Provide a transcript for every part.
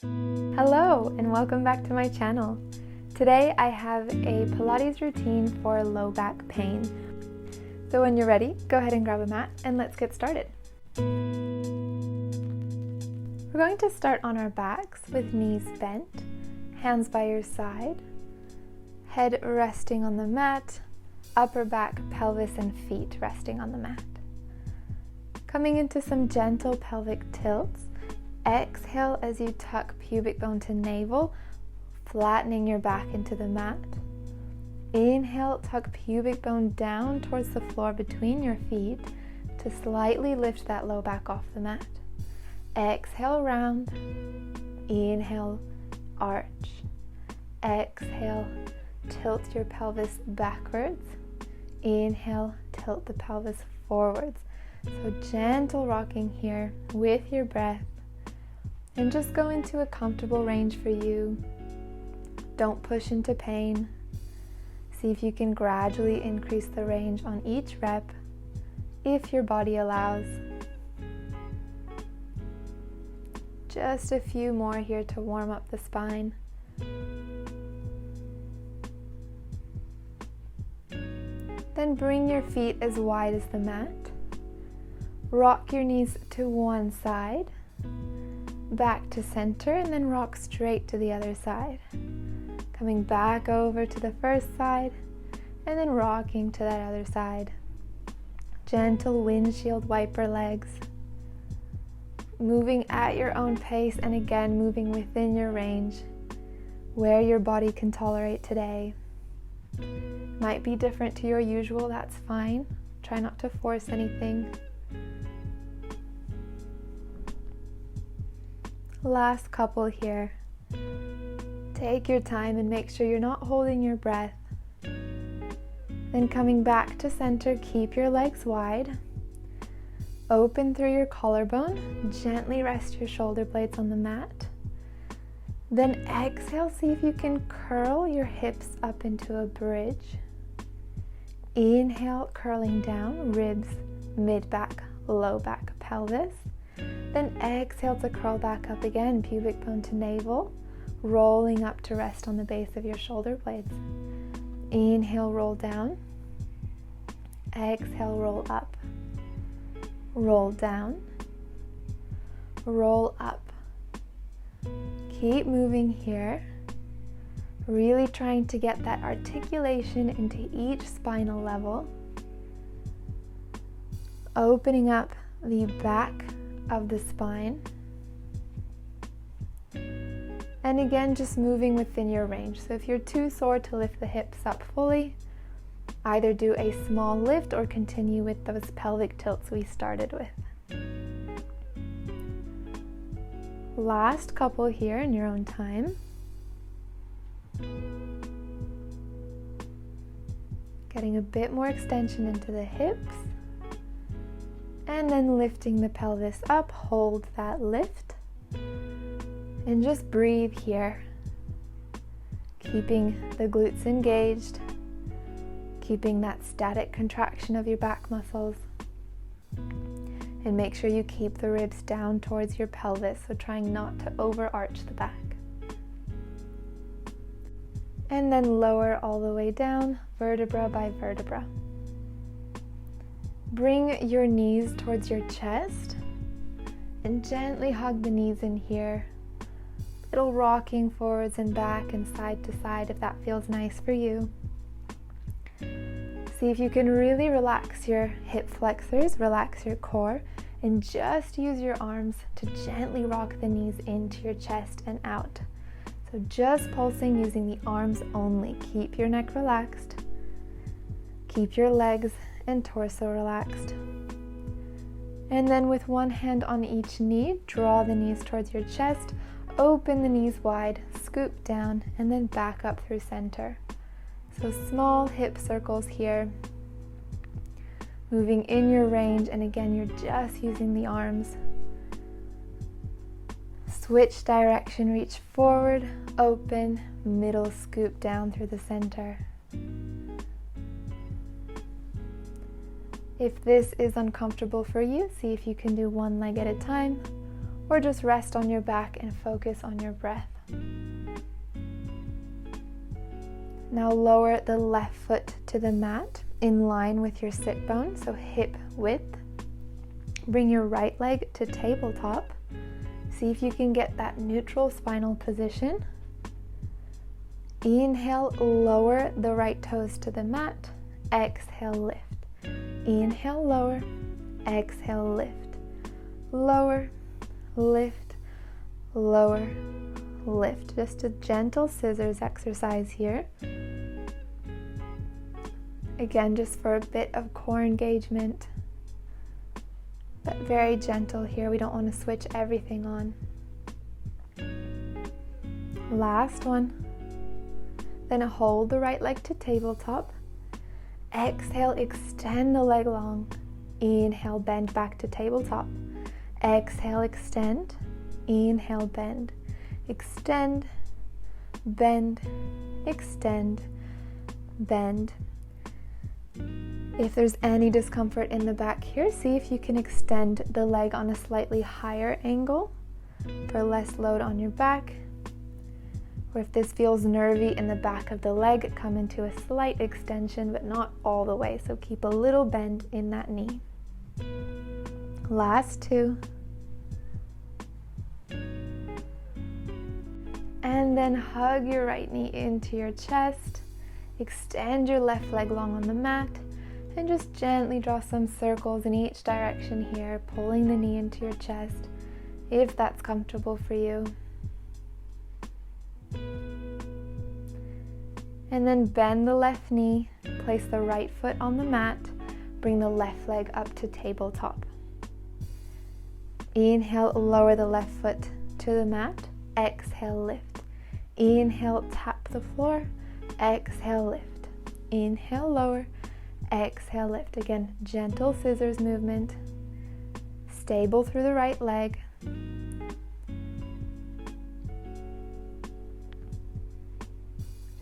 Hello and welcome back to my channel. Today I have a Pilates routine for low back pain. So when you're ready, go ahead and grab a mat and let's get started. We're going to start on our backs with knees bent, hands by your side, head resting on the mat, upper back, pelvis and feet resting on the mat. Coming into some gentle pelvic tilts. Exhale as you tuck pubic bone to navel, flattening your back into the mat. Inhale, tuck pubic bone down towards the floor between your feet to slightly lift that low back off the mat. Exhale, round. Inhale, arch. Exhale, tilt your pelvis backwards. Inhale, tilt the pelvis forwards. So gentle rocking here with your breath. And just go into a comfortable range for you. Don't push into pain. See if you can gradually increase the range on each rep if your body allows. Just a few more here to warm up the spine. Then bring your feet as wide as the mat. Rock your knees to one side. Back to center and then rock straight to the other side. Coming back over to the first side and then rocking to that other side. Gentle windshield wiper legs. Moving at your own pace and again moving within your range where your body can tolerate today. Might be different to your usual, that's fine. Try not to force anything. Last couple here. Take your time and make sure you're not holding your breath. Then coming back to center, keep your legs wide. Open through your collarbone. Gently rest your shoulder blades on the mat. Then exhale, see if you can curl your hips up into a bridge. Inhale, curling down, ribs, mid-back, low back, pelvis. Then exhale to curl back up again, pubic bone to navel, rolling up to rest on the base of your shoulder blades. Inhale, roll down. Exhale, roll up. Roll down. Roll up. Keep moving here. Really trying to get that articulation into each spinal level. Opening up the back of the spine. And again, just moving within your range. So if you're too sore to lift the hips up fully, either do a small lift or continue with those pelvic tilts we started with. Last couple here in your own time. Getting a bit more extension into the hips. And then lifting the pelvis up, hold that lift. And just breathe here. Keeping the glutes engaged. Keeping that static contraction of your back muscles. And make sure you keep the ribs down towards your pelvis, so trying not to overarch the back. And then lower all the way down, vertebra by vertebra. Bring your knees towards your chest and gently hug the knees in here. Little rocking forwards and back and side to side if that feels nice for you. See if you can really relax your hip flexors, relax your core, and just use your arms to gently rock the knees into your chest and out. So just pulsing using the arms only. Keep your neck relaxed. Keep your legs and torso relaxed. And then with one hand on each knee, draw the knees towards your chest, open the knees wide, scoop down, and then back up through center. So small hip circles here, moving in your range, and again, you're just using the arms. Switch direction, reach forward, open, middle scoop down through the center. If this is uncomfortable for you, see if you can do one leg at a time or just rest on your back and focus on your breath. Now lower the left foot to the mat in line with your sit bone, so hip width. Bring your right leg to tabletop. See if you can get that neutral spinal position. Inhale, lower the right toes to the mat. Exhale, lift. Inhale, lower. Exhale, lift. Lower, lift, lower, lift. Just a gentle scissors exercise here. Again, just for a bit of core engagement, but very gentle here. We don't want to switch everything on. Last one. Then hold the right leg to tabletop. Exhale, extend the leg long. Inhale, bend back to tabletop. Exhale, extend. Inhale, bend. Extend, bend, extend, bend. If there's any discomfort in the back here, see if you can extend the leg on a slightly higher angle for less load on your back. Or if this feels nervy in the back of the leg, come into a slight extension, but not all the way. So keep a little bend in that knee. Last two. And then hug your right knee into your chest. Extend your left leg long on the mat. And just gently draw some circles in each direction here, pulling the knee into your chest, if that's comfortable for you. And then bend the left knee, place the right foot on the mat, bring the left leg up to tabletop. Inhale, lower the left foot to the mat. Exhale, lift. Inhale, tap the floor. Exhale, lift. Inhale, lower. Exhale, lift. Again, gentle scissors movement. Stable through the right leg.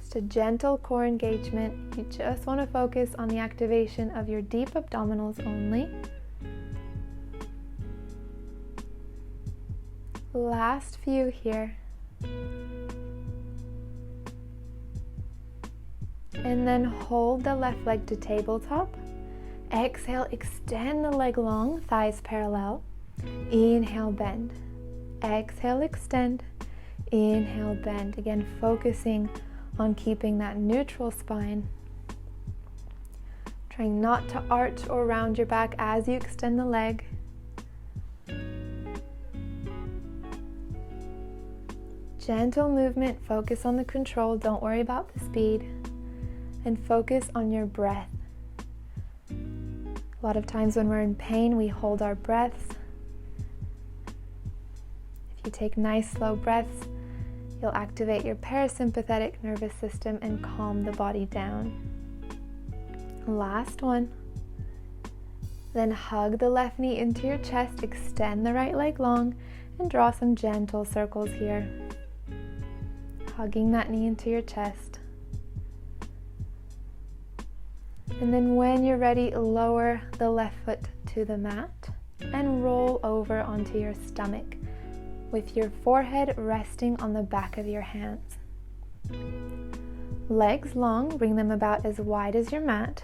Just a gentle core engagement. You just want to focus on the activation of your deep abdominals only. Last few here. And then hold the left leg to tabletop. Exhale, extend the leg long, thighs parallel. Inhale, bend. Exhale, extend. Inhale, bend. Again, focusing on keeping that neutral spine. Trying not to arch or round your back as you extend the leg. Gentle movement, focus on the control, don't worry about the speed. And focus on your breath. A lot of times when we're in pain, we hold our breaths. If you take nice slow breaths, you'll activate your parasympathetic nervous system and calm the body down. Last one. Then hug the left knee into your chest, extend the right leg long, and draw some gentle circles here. Hugging that knee into your chest. And then when you're ready, lower the left foot to the mat and roll over onto your stomach with your forehead resting on the back of your hands. Legs long, bring them about as wide as your mat.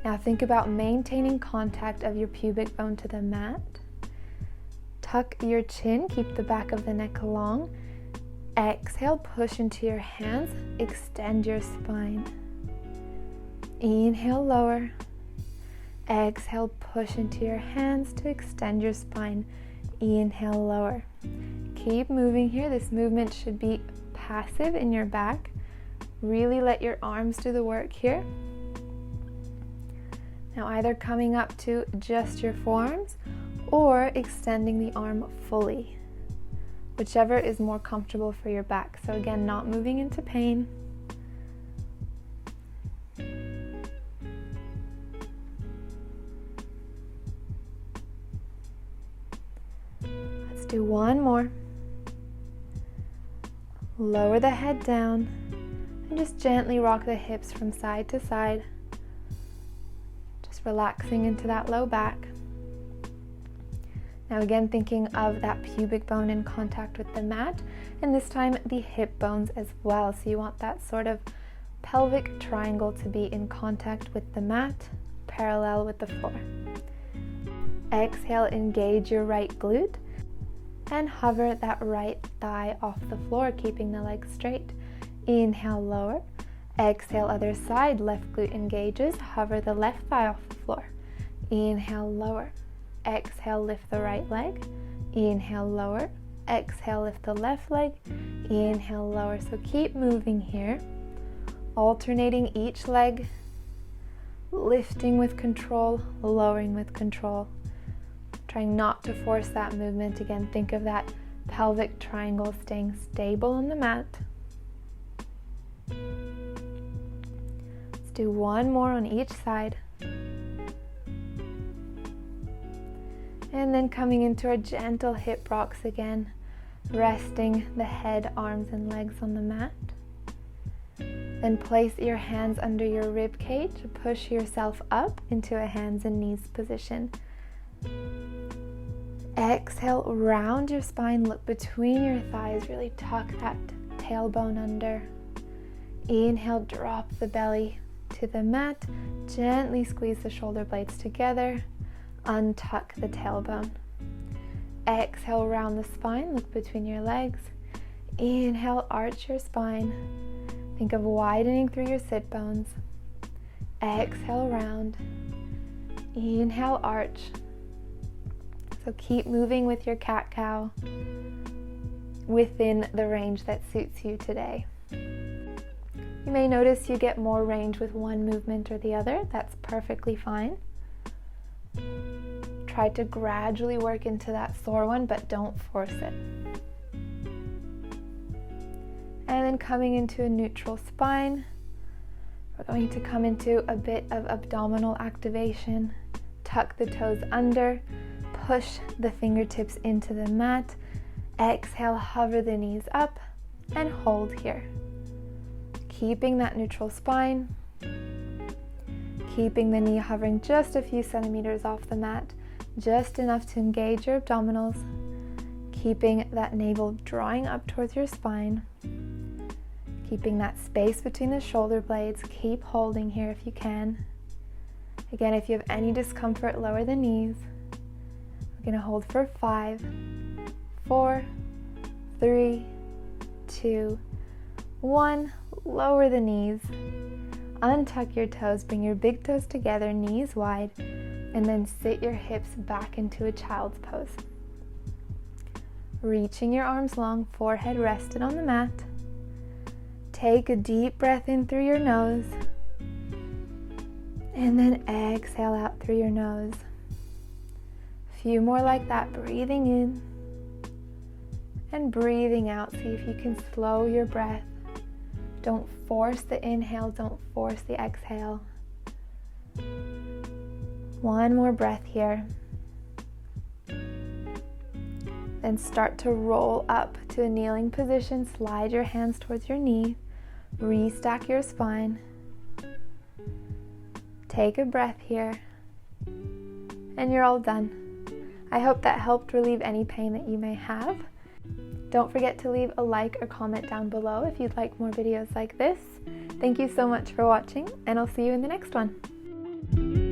Now think about maintaining contact of your pubic bone to the mat. Tuck your chin, keep the back of the neck long. Exhale, push into your hands, extend your spine. Inhale, lower. Exhale, push into your hands to extend your spine. Inhale, lower. Keep moving here. This movement should be passive in your back. Really let your arms do the work here. Now either coming up to just your forearms or extending the arm fully, whichever is more comfortable for your back. So again, not moving into pain. Let's do one more. Lower the head down and just gently rock the hips from side to side. Just relaxing into that low back. Now again, thinking of that pubic bone in contact with the mat, and this time the hip bones as well. So you want that sort of pelvic triangle to be in contact with the mat, parallel with the floor. Exhale, engage your right glute and hover that right thigh off the floor, keeping the legs straight. Inhale, lower. Exhale, other side, left glute engages, hover the left thigh off the floor. Inhale, lower. Exhale, lift the right leg. Inhale, lower. Exhale, lift the left leg. Inhale, lower. So keep moving here, alternating each leg, lifting with control, lowering with control. Trying not to force that movement. Again, think of that pelvic triangle staying stable on the mat. Let's do one more on each side. And then coming into our gentle hip rocks again, resting the head, arms, and legs on the mat. Then place your hands under your rib cage to push yourself up into a hands and knees position. Exhale, round your spine, look between your thighs, really tuck that tailbone under. Inhale, drop the belly to the mat, gently squeeze the shoulder blades together, untuck the tailbone. Exhale, round the spine, look between your legs. Inhale, arch your spine. Think of widening through your sit bones. Exhale, round. Inhale, arch. So keep moving with your cat-cow within the range that suits you today. You may notice you get more range with one movement or the other. That's perfectly fine. Try to gradually work into that sore one, but don't force it. And then coming into a neutral spine, we're going to come into a bit of abdominal activation. Tuck the toes under, push the fingertips into the mat. Exhale, hover the knees up and hold here. Keeping that neutral spine, keeping the knee hovering just a few centimeters off the mat, just enough to engage your abdominals, keeping that navel drawing up towards your spine, keeping that space between the shoulder blades. Keep holding here if you can. Again, if you have any discomfort, lower the knees. We're going to hold for 5, 4, 3, 2, 1. Lower the knees. Untuck your toes. Bring your big toes together, knees wide, and then sit your hips back into a child's pose. Reaching your arms long, forehead rested on the mat. Take a deep breath in through your nose, and then exhale out through your nose. A few more like that, breathing in and breathing out. See if you can slow your breath. Don't force the inhale, don't force the exhale. One more breath here. Then start to roll up to a kneeling position. Slide your hands towards your knee. Restack your spine. Take a breath here. And you're all done. I hope that helped relieve any pain that you may have. Don't forget to leave a like or comment down below if you'd like more videos like this. Thank you so much for watching, and I'll see you in the next one.